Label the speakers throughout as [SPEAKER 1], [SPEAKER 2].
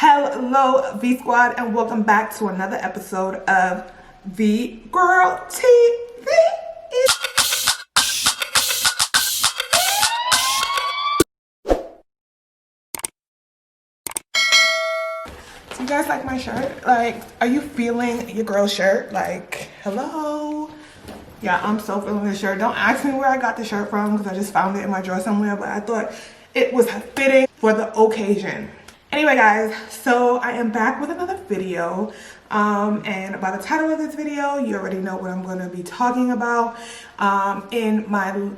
[SPEAKER 1] Hello V Squad, and welcome back to another episode of VGIRL TV. So you guys like my shirt? Like, are you feeling your girl's shirt? Like, hello? Yeah, I'm so feeling this shirt. Don't ask me where I got the shirt from because I just found it in my drawer somewhere, but I thought it was fitting for the occasion. Anyway guys, so I am back with another video, and by the title of this video you already know what I'm going to be talking about. In my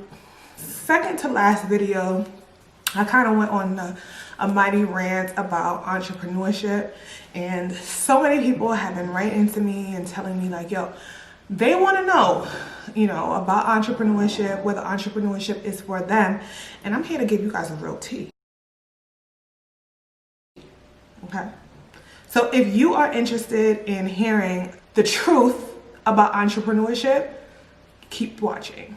[SPEAKER 1] second to last video I kind of went on a mighty rant about entrepreneurship, and so many people have been writing to me and telling me like, yo, they want to know, you know, about entrepreneurship, whether entrepreneurship is for them, and I'm here to give you guys a real tea. Okay, so if you are interested in hearing the truth about entrepreneurship, keep watching.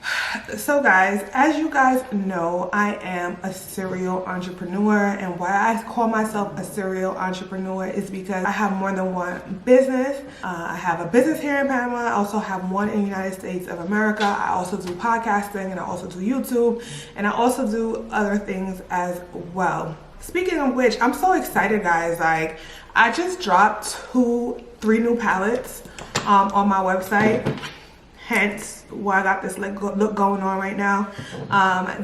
[SPEAKER 1] So guys, as you guys know, I am a serial entrepreneur, and why I call myself a serial entrepreneur is because I have more than one business. I have a business here in Panama. I also have one in the United States of America. I also do podcasting, and I also do YouTube, and I also do other things as well. Speaking of which, I'm so excited guys. Like, I just dropped three new palettes on my website, hence why I got this look going on right now.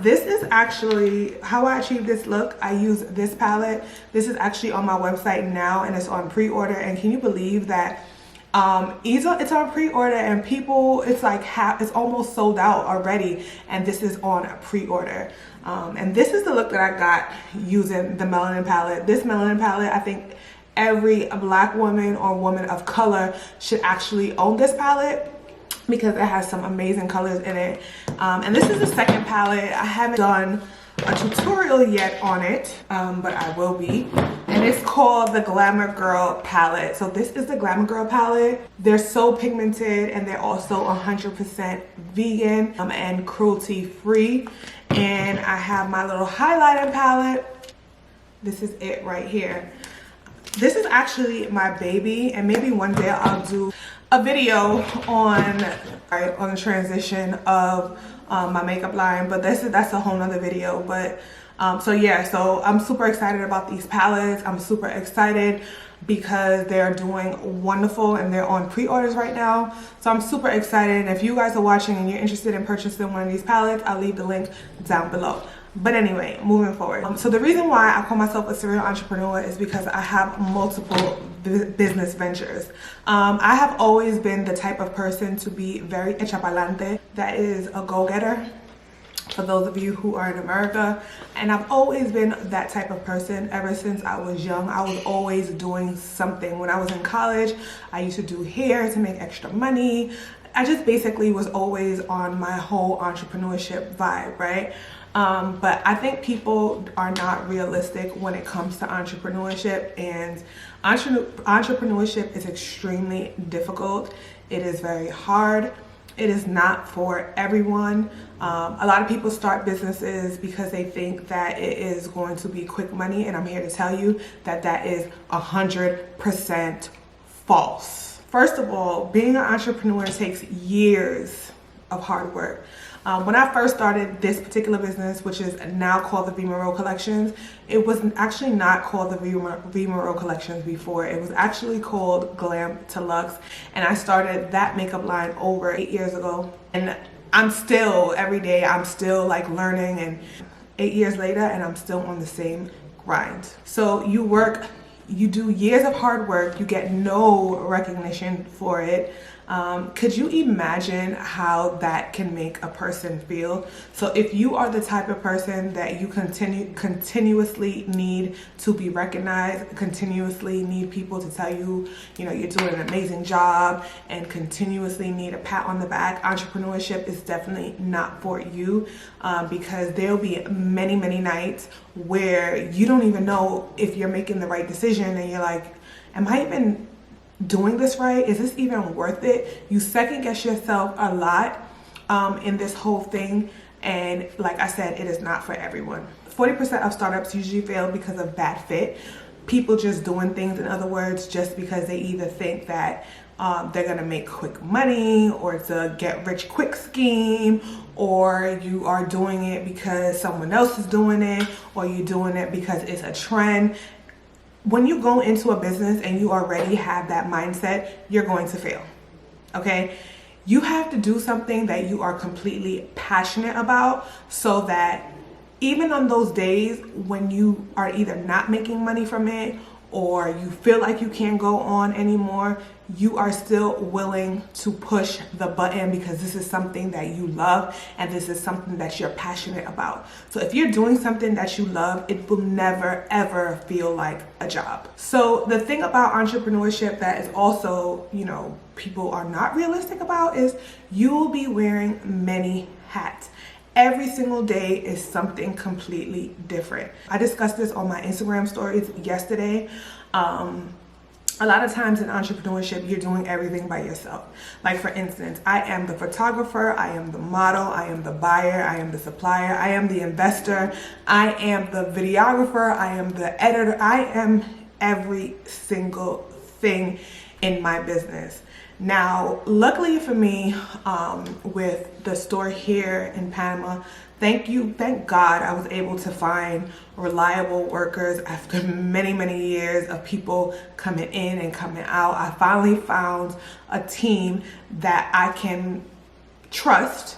[SPEAKER 1] This is actually how I achieved this look. I use this palette. This is actually on my website now, and it's on pre-order. And can you believe that it's on pre-order, and people, it's like it's almost sold out already, and this is on pre-order. And this is the look that I got using the melanin palette. This melanin palette, I think every black woman or woman of color should actually own this palette because it has some amazing colors in it. And this is the second palette. I haven't done a tutorial yet on it, but I will be. And it's called the Glamour Girl palette. So this is the Glamour Girl palette. They're so pigmented, and they're also 100% vegan and cruelty free. And I have my little highlighting palette. This is it right here. This is actually my baby, and maybe one day I'll do a video on the transition of my makeup line, but that's a whole nother video. But so yeah, so I'm super excited about these palettes. I'm super excited because they're doing wonderful, and they're on pre-orders right now. So I'm super excited. If you guys are watching and you're interested in purchasing one of these palettes, I'll leave the link down below. But anyway, moving forward. So the reason why I call myself a serial entrepreneur is because I have multiple business ventures. I have always been the type of person to be very echa pa'lante, that is a go-getter, for those of you who are in America. And I've always been that type of person ever since I was young. I was always doing something. When I was in college, I used to do hair to make extra money. I just basically was always on my whole entrepreneurship vibe, right? But I think people are not realistic when it comes to entrepreneurship, and entrepreneurship is extremely difficult. It is very hard. It is not for everyone. A lot of people start businesses because they think that it is going to be quick money, and I'm here to tell you that that is 100% false. First of all, being an entrepreneur takes years of hard work. When I first started this particular business, which is now called the VGIRL Collections, it was actually not called the VGIRL Collections before. It was actually called Glam to Luxe, and I started that makeup line over 8 years ago. And I'm still, every day, I'm still like learning, and 8 years later, and I'm still on the same grind. So you work, you do years of hard work, you get no recognition for it. Could you imagine how that can make a person feel? So if you are the type of person that you continuously need to be recognized, continuously need people to tell you, you know, you're doing an amazing job, and continuously need a pat on the back, entrepreneurship is definitely not for you, because there'll be many, many nights where you don't even know if you're making the right decision, and you're like, am I even doing this right? Is this even worth it? You second guess yourself a lot in this whole thing, and like I said, it is not for everyone. 40% of startups usually fail because of bad fit. people just doing things, in other words, just because they either think that they're gonna make quick money, or it's a get rich quick scheme, or you are doing it because someone else is doing it, or you're doing it because it's a trend. When you go into a business and you already have that mindset, you're going to fail, okay? You have to do something that you are completely passionate about, so that even on those days when you are either not making money from it, or you feel like you can't go on anymore, you are still willing to push the button because this is something that you love and this is something that you're passionate about. So if you're doing something that you love, it will never ever feel like a job. So the thing about entrepreneurship that is also, you know, people are not realistic about is you will be wearing many hats. Every single day is something completely different. I discussed this on my Instagram stories yesterday. A lot of times in entrepreneurship, you're doing everything by yourself. Like for instance, I am the photographer, I am the model, I am the buyer, I am the supplier, I am the investor, I am the videographer, I am the editor, I am every single thing in my business. Now, luckily for me, with the store here in Panama, thank God I was able to find reliable workers after many, many years of people coming in and coming out. I finally found a team that I can trust,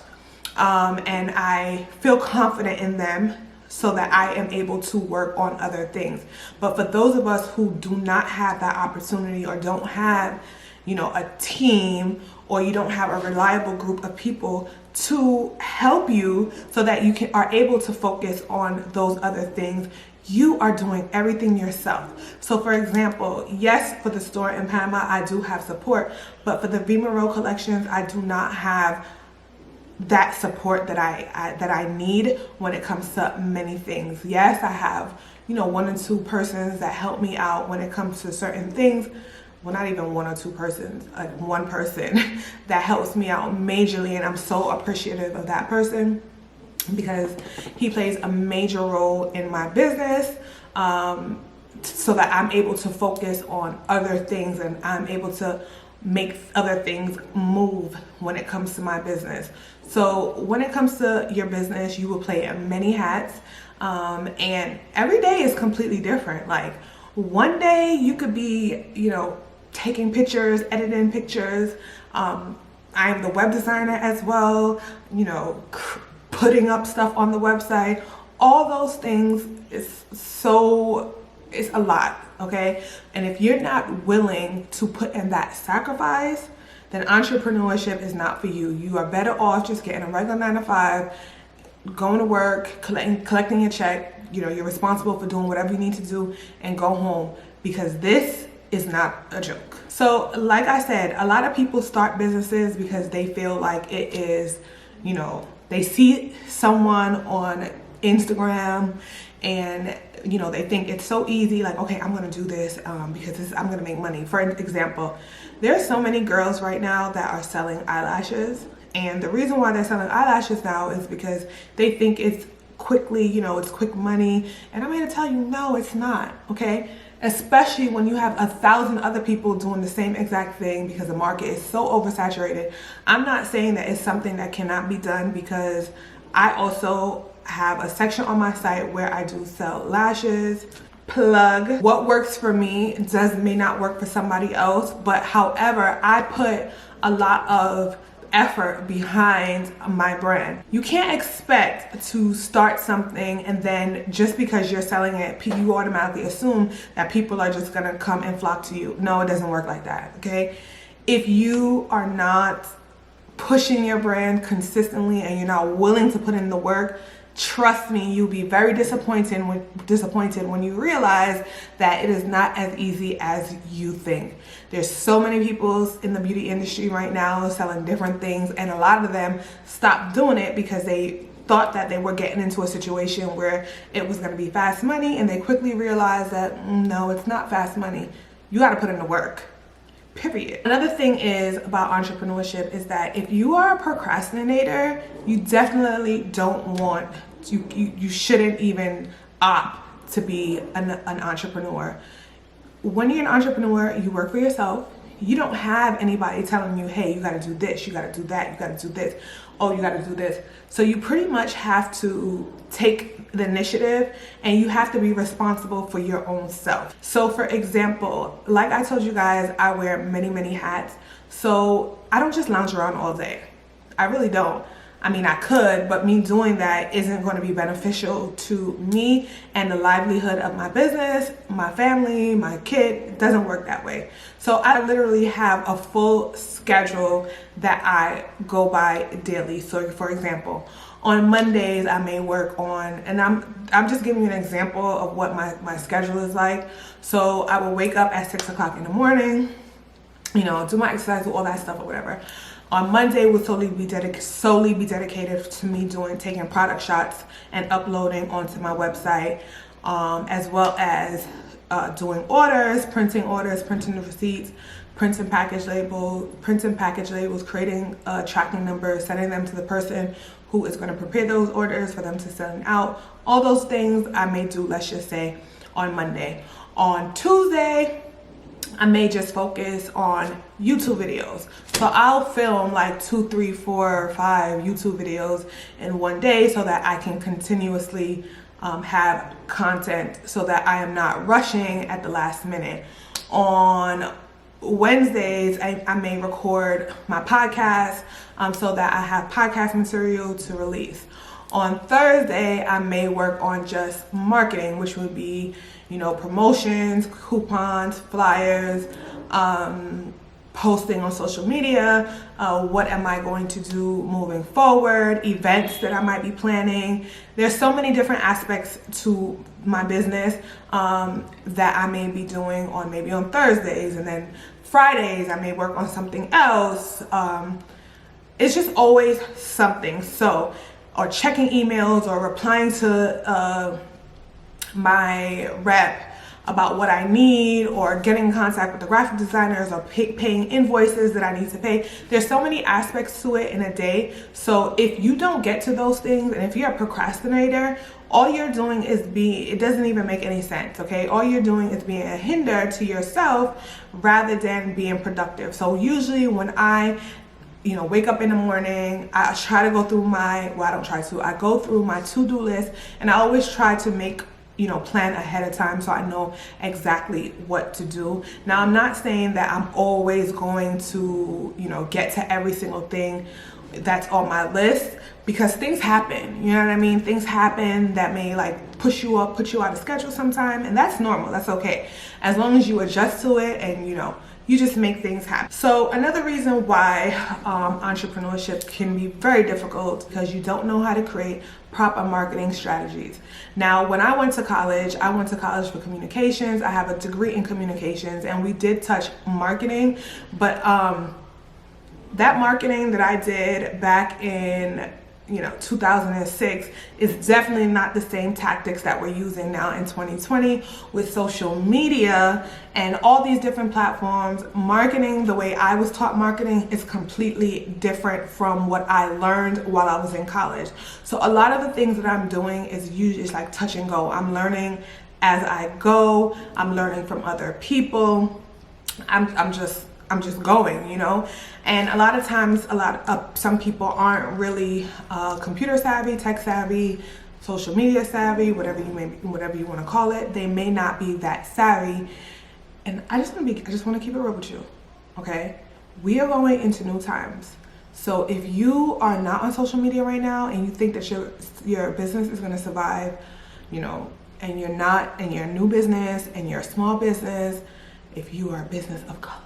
[SPEAKER 1] and I feel confident in them, so that I am able to work on other things. But for those of us who do not have that opportunity, or don't have, you know, a team, or you don't have a reliable group of people to help you so that you are able to focus on those other things, you are doing everything yourself. So for example, yes, for the store in Panama, I do have support, but for the VGIRL collections, I do not have that support that I need when it comes to many things. Yes, I have, you know, 1 or 2 persons that help me out when it comes to certain things. Well, not even 1 or 2 persons, like one person that helps me out majorly, and I'm so appreciative of that person because he plays a major role in my business, so that I'm able to focus on other things and I'm able to make other things move when it comes to my business. So when it comes to your business, you will play many hats, and every day is completely different. Like one day you could be, you know, taking pictures, editing pictures. I am the web designer as well, you know, putting up stuff on the website. All those things it's a lot, okay? And if you're not willing to put in that sacrifice, then entrepreneurship is not for you. You are better off just getting a regular 9 to 5, going to work, collecting your check. You know, you're responsible for doing whatever you need to do, and go home, because this is not a joke. So like I said, a lot of people start businesses because they feel like it is, you know, they see someone on Instagram and, you know, they think it's so easy, like, okay, I'm gonna do this because I'm gonna make money. For example, there's so many girls right now that are selling eyelashes, and the reason why they're selling eyelashes now is because they think it's quickly, you know, it's quick money. And I'm here to tell you, no, it's not, okay? Especially when you have 1,000 other people doing the same exact thing, because the market is so oversaturated. I'm not saying that it's something that cannot be done, because I also have a section on my site where I do sell lashes. Plug. What works for me may not work for somebody else, but however, I put a lot of effort behind my brand. You can't expect to start something and then just because you're selling it, you automatically assume that people are just gonna come and flock to you. No, it doesn't work like that, okay? If you are not pushing your brand consistently and you're not willing to put in the work, trust me, you'll be very disappointed when you realize that it is not as easy as you think. There's so many people in the beauty industry right now selling different things, and a lot of them stopped doing it because they thought that they were getting into a situation where it was going to be fast money, and they quickly realized that no, it's not fast money. You got to put in the work. Period. Another thing is about entrepreneurship is that if you are a procrastinator, you definitely don't want you shouldn't even opt to be an entrepreneur. When you're an entrepreneur, you work for yourself. You don't have anybody telling you, hey, you got to do this, you got to do that, you got to do this, oh, you got to do this. So you pretty much have to take the initiative, and you have to be responsible for your own self. So for example, like I told you guys, I wear many hats. So I don't just lounge around all day. I really don't. I mean, I could, but me doing that isn't going to be beneficial to me and the livelihood of my business, my family, my kid. It doesn't work that way. So I literally have a full schedule that I go by daily. So for example, on Mondays, I may work on, and I'm just giving you an example of what my schedule is like. So I will wake up at 6 o'clock in the morning, you know, do my exercise, do all that stuff or whatever. On Monday will solely be dedicated to me taking product shots and uploading onto my website, as well as doing orders, printing the receipts, printing package labels, creating tracking numbers, sending them to the person who is going to prepare those orders for them to send out. All those things I may do, let's just say, on Monday. On Tuesday, I may just focus on YouTube videos. So I'll film like 2, 3, 4, 5 YouTube videos in one day so that I can continuously have content so that I am not rushing at the last minute. On Wednesdays, I may record my podcast so that I have podcast material to release. On Thursday, I may work on just marketing, which would be, you know, promotions, coupons, flyers, posting on social media, what am I going to do moving forward, events that I might be planning. There's so many different aspects to my business that I may be doing maybe on Thursdays, and then Fridays I may work on something else. It's just always something. So, or checking emails or replying to my rep about what I need, or getting in contact with the graphic designers, or paying invoices that I need to pay. There's so many aspects to it in a day. So if you don't get to those things, and if you're a procrastinator, all you're doing is it doesn't even make any sense, okay? All you're doing is being a hinder to yourself rather than being productive. So usually when I wake up in the morning, I try to go through I go through my to-do list, and I always try to plan ahead of time so I know exactly what to do. Now, I'm not saying that I'm always going to, get to every single thing that's on my list, because things happen, you know what I mean? Things happen that may put you out of schedule sometime, and that's normal, that's okay. As long as you adjust to it and, you just make things happen. So another reason why entrepreneurship can be very difficult, because you don't know how to create proper marketing strategies. Now, when I went to college for communications. I have a degree in communications, and we did touch marketing, but that marketing that I did back in 2006 is definitely not the same tactics that we're using now in 2020 with social media and all these different platforms. Marketing, the way I was taught marketing, is completely different from what I learned while I was in college. So a lot of the things that I'm doing is usually like touch and go. I'm learning as I go. I'm learning from other people. I'm just going, and a lot of times some people aren't really computer savvy, tech savvy, social media savvy, whatever you want to call it. They may not be that savvy, and I just want to keep it real with you, okay? We are going into new times. So if you are not on social media right now and you think that your business is going to survive, and you're not, and you're a new business and you're a small business, if you are a business of color,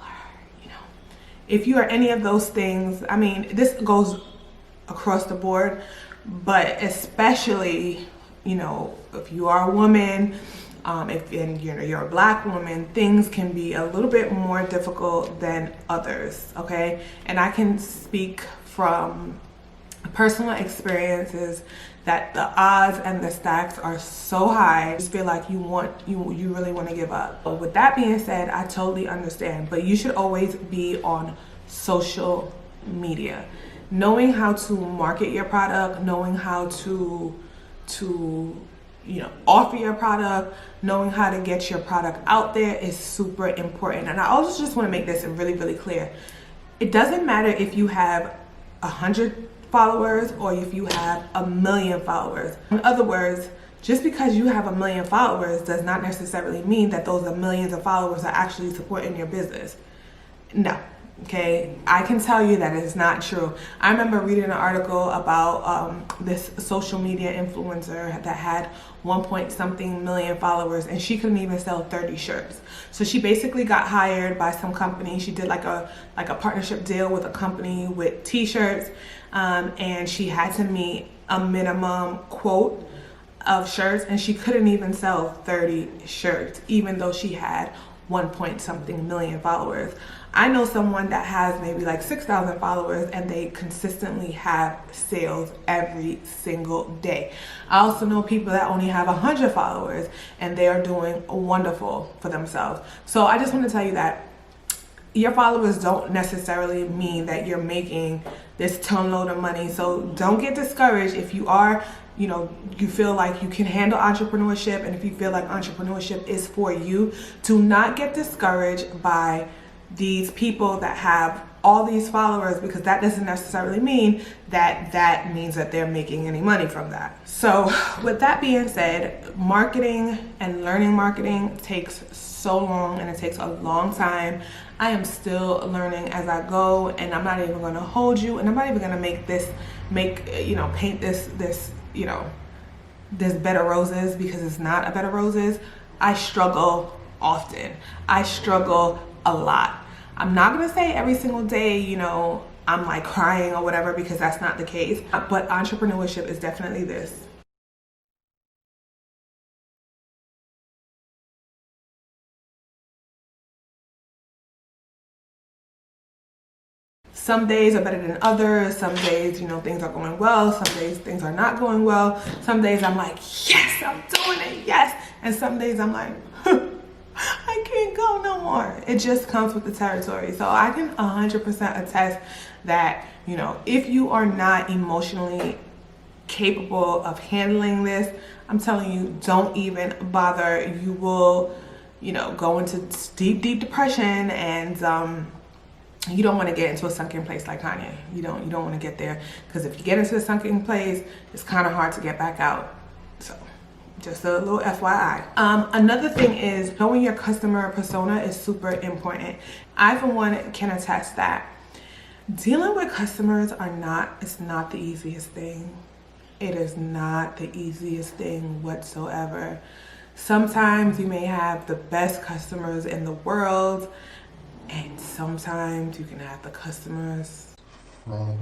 [SPEAKER 1] if you are any of those things, I mean, this goes across the board, but especially, if you are a woman, if you're a Black woman, things can be a little bit more difficult than others, okay? And I can speak from personal experiences that the odds and the stacks are so high. I just feel like you really want to give up. But with that being said, I totally understand, but you should always be on social media. Knowing how to market your product, knowing how to offer your product, knowing how to get your product out there is super important. And I also just want to make this really, really clear. It doesn't matter if you have 100 followers or if you have 1 million followers. In other words, just because you have 1 million followers does not necessarily mean that those millions of followers are actually supporting your business. No. Okay, I can tell you that it's not true. I remember reading an article about this social media influencer that had 1 million followers, and she couldn't even sell 30 shirts. So she basically got hired by some company. She did like a partnership deal with a company with t-shirts, and she had to meet a minimum quote of shirts, and she couldn't even sell 30 shirts, even though she had 1 million followers. I know someone that has maybe like 6,000 followers and they consistently have sales every single day. I also know people that only have 100 followers and they are doing wonderful for themselves. So I just want to tell you that your followers don't necessarily mean that you're making this ton load of money. So don't get discouraged if you are, you feel like you can handle entrepreneurship, and if you feel like entrepreneurship is for you. Do not get discouraged by these people that have all these followers, because that doesn't necessarily mean that means that they're making any money from that. So with that being said, marketing and learning marketing takes so long, and it takes a long time. I am still learning as I go, and I'm not even going to hold you, and I'm not even going to paint this bed of roses, because it's not a bed of roses. I struggle often. I struggle a lot. I'm not gonna say every single day, I'm like crying or whatever, because that's not the case. But entrepreneurship is definitely this. Some days are better than others. Some days, things are going well. Some days things are not going well. Some days I'm like, yes, I'm doing it, yes. And some days I'm like, I can't go no more. It just comes with the territory. So I can 100% attest that, if you are not emotionally capable of handling this, I'm telling you, don't even bother. You will, go into deep depression, and you don't want to get into a sunken place like Kanye. You don't want to get there, because if you get into a sunken place, it's kind of hard to get back out. So just a little FYI. Another thing is knowing your customer persona is super important. I, for one, can attest that dealing with customers it's not the easiest thing. It is not the easiest thing whatsoever. Sometimes you may have the best customers in the world, and sometimes you can have the customers from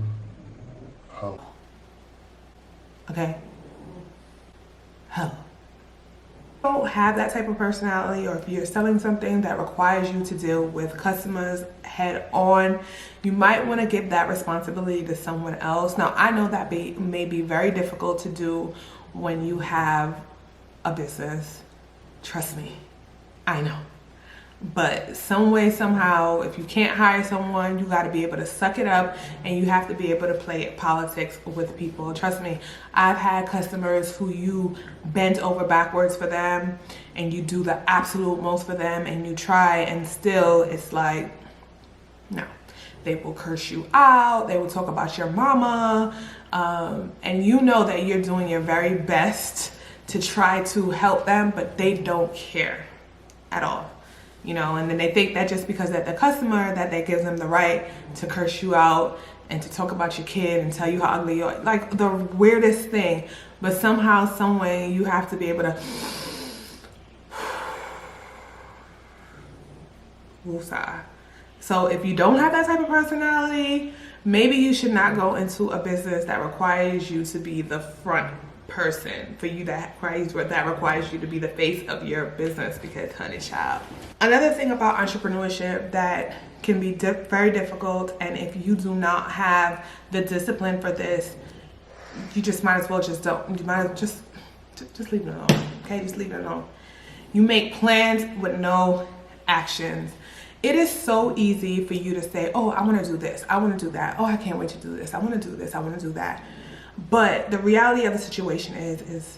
[SPEAKER 1] hell. Okay? Hell. Don't have that type of personality, or if you're selling something that requires you to deal with customers head on, you might want to give that responsibility to someone else. Now, I know that may be very difficult to do when you have a business. Trust me, I know. But some way, somehow, if you can't hire someone, you got to be able to suck it up, and you have to be able to play politics with people. Trust me, I've had customers who you bend over backwards for them, and you do the absolute most for them, and you try, and still it's like, no. They will curse you out. They will talk about your mama. And you know that you're doing your very best to try to help them, but they don't care at all. And then they think that just because they're the customer, that gives them the right to curse you out and to talk about your kid and tell you how ugly you are. Like the weirdest thing. But somehow, some way, you have to be able to woosah. So if you don't have that type of personality, maybe you should not go into a business that requires you to be the front person, that requires you to be the face of your business, because honey child. Another thing about entrepreneurship that can be very difficult, and if you do not have the discipline for this, you just might as well just leave it alone. Okay, just leave it alone. You make plans with no actions. It is so easy for you to say, oh, I want to do this, I want to do that, oh, I can't wait to do this, I want to do this, I want to do that. But the reality of the situation is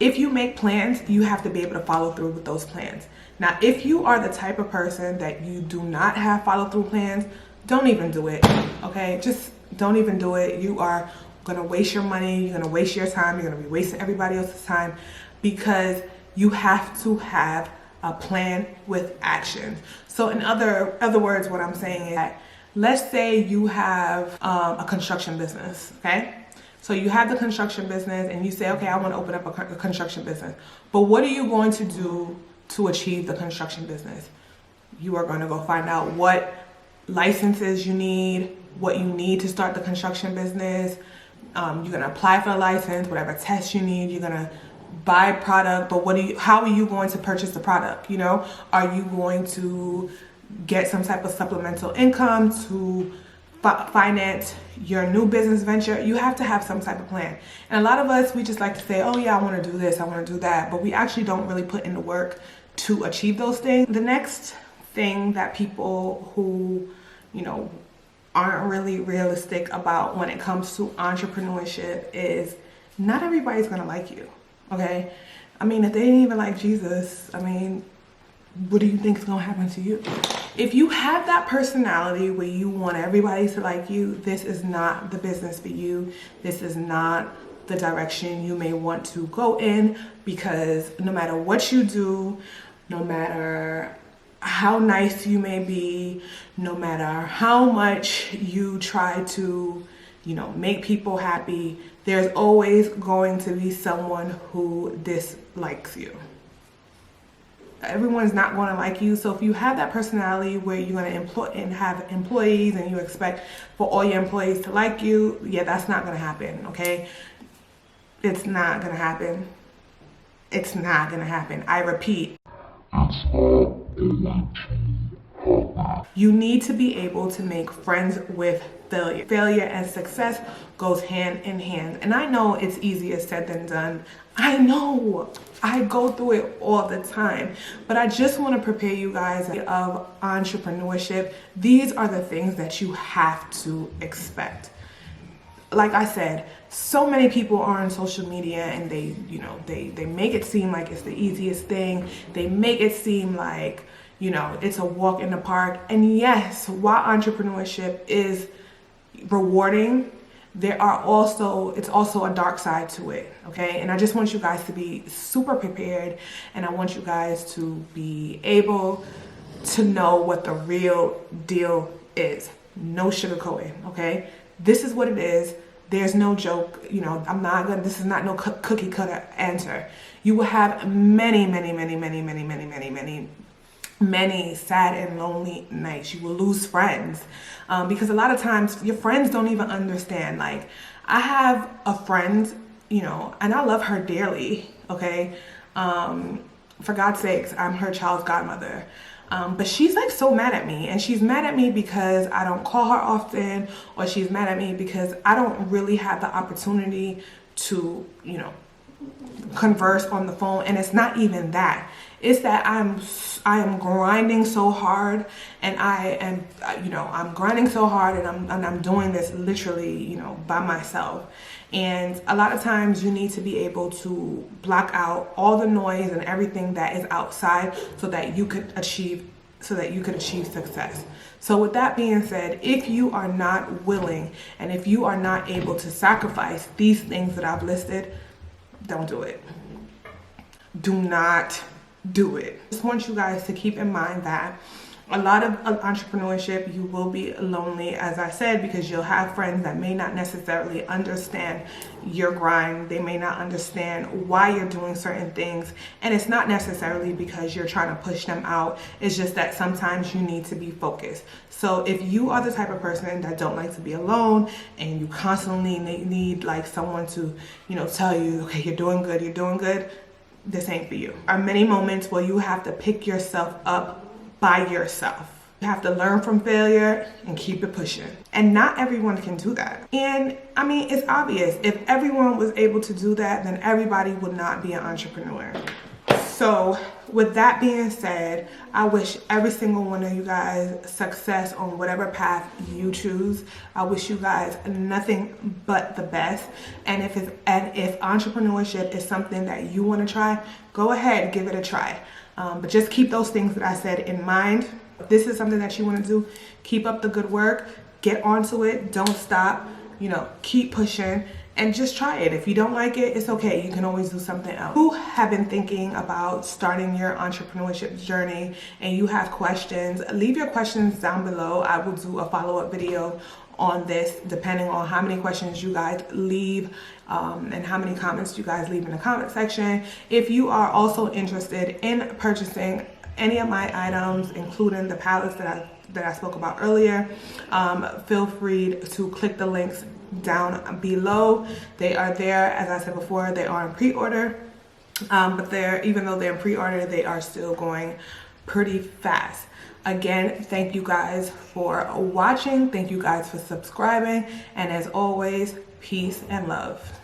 [SPEAKER 1] if you make plans, you have to be able to follow through with those plans. Now, if you are the type of person that you do not have follow through plans, don't even do it, okay? Just don't even do it. You are gonna waste your money, you're gonna waste your time, you're gonna be wasting everybody else's time, because you have to have a plan with action. So in other words, what I'm saying is that, let's say you have a construction business, okay? So you have the construction business and you say, okay, I want to open up a construction business. But what are you going to do to achieve the construction business? You are going to go find out what licenses you need, what you need to start the construction business. You're going to apply for a license, whatever tests you need. You're going to buy product, but how are you going to purchase the product? You know, are you going to get some type of supplemental income to finance your new business venture? You have to have some type of plan. And a lot of us, we just like to say, oh yeah, I want to do this, I want to do that, but we actually don't really put in the work to achieve those things. The next thing that people who, you know, aren't really realistic about when it comes to entrepreneurship is not everybody's gonna like you, okay? I mean, if they didn't even like Jesus, I mean, what do you think is gonna happen to you? If you have that personality where you want everybody to like you, this is not the business for you. This is not the direction you may want to go in, because no matter what you do, no matter how nice you may be, no matter how much you try to, you know, make people happy, there's always going to be someone who dislikes you. Everyone's not going to like you. So if you have that personality where you're going to employ and have employees and you expect for all your employees to like you, yeah, that's not going to happen, okay? It's not going to happen. It's not going to happen. I repeat. It's not going to happen. You need to be able to make friends with failure. Failure and success goes hand in hand. And I know it's easier said than done. I know. I go through it all the time. But I just want to prepare you guys of entrepreneurship. These are the things that you have to expect. Like I said, so many people are on social media and they, you know, they make it seem like it's the easiest thing. They make it seem like, you know, it's a walk in the park. And yes, while entrepreneurship is rewarding, it's also a dark side to it, okay? And I just want you guys to be super prepared, and I want you guys to be able to know what the real deal is. No sugarcoating, okay? This is what it is. There's no joke, you know, this is not no cookie cutter answer. You will have many sad and lonely nights. You will lose friends because a lot of times your friends don't even understand. Like, I have a friend, you know, and I love her dearly, okay? For God's sakes, I'm her child's godmother. But she's like so mad at me, and she's mad at me because I don't call her often, or she's mad at me because I don't really have the opportunity to, you know, converse on the phone. And it's not even that. It's that I am grinding so hard, and I'm grinding so hard, and I'm doing this literally, you know, by myself. And a lot of times you need to be able to block out all the noise and everything that is outside so that you could achieve success. So with that being said, if you are not willing and if you are not able to sacrifice these things that I've listed, don't do it. Do not do it. I just want you guys to keep in mind that a lot of entrepreneurship, you will be lonely, as I said, because you'll have friends that may not necessarily understand your grind. They may not understand why you're doing certain things. And it's not necessarily because you're trying to push them out. It's just that sometimes you need to be focused. So if you are the type of person that don't like to be alone, and you constantly need like someone to, you know, tell you, okay, you're doing good, this ain't for you. There are many moments where you have to pick yourself up by yourself. You have to learn from failure and keep it pushing. And not everyone can do that. And I mean, it's obvious. If everyone was able to do that, then everybody would not be an entrepreneur. So with that being said, I wish every single one of you guys success on whatever path you choose. I wish you guys nothing but the best. And if entrepreneurship is something that you want to try, go ahead and give it a try. But just keep those things that I said in mind. If this is something that you want to do, keep up the good work, get onto it, don't stop, keep pushing. And just try it. If you don't like it, it's okay. You can always do something else. Who have been thinking about starting your entrepreneurship journey and you have questions, leave your questions down below. I will do a follow-up video on this depending on how many questions you guys leave and how many comments you guys leave in the comment section. If you are also interested in purchasing any of my items, including the palettes that I spoke about earlier, feel free to click the links down below. They are there, as I said before, they are in pre-order, but even though they're in pre-order, they are still going pretty fast. Again, thank you guys for watching, thank you guys for subscribing, and as always, peace and love.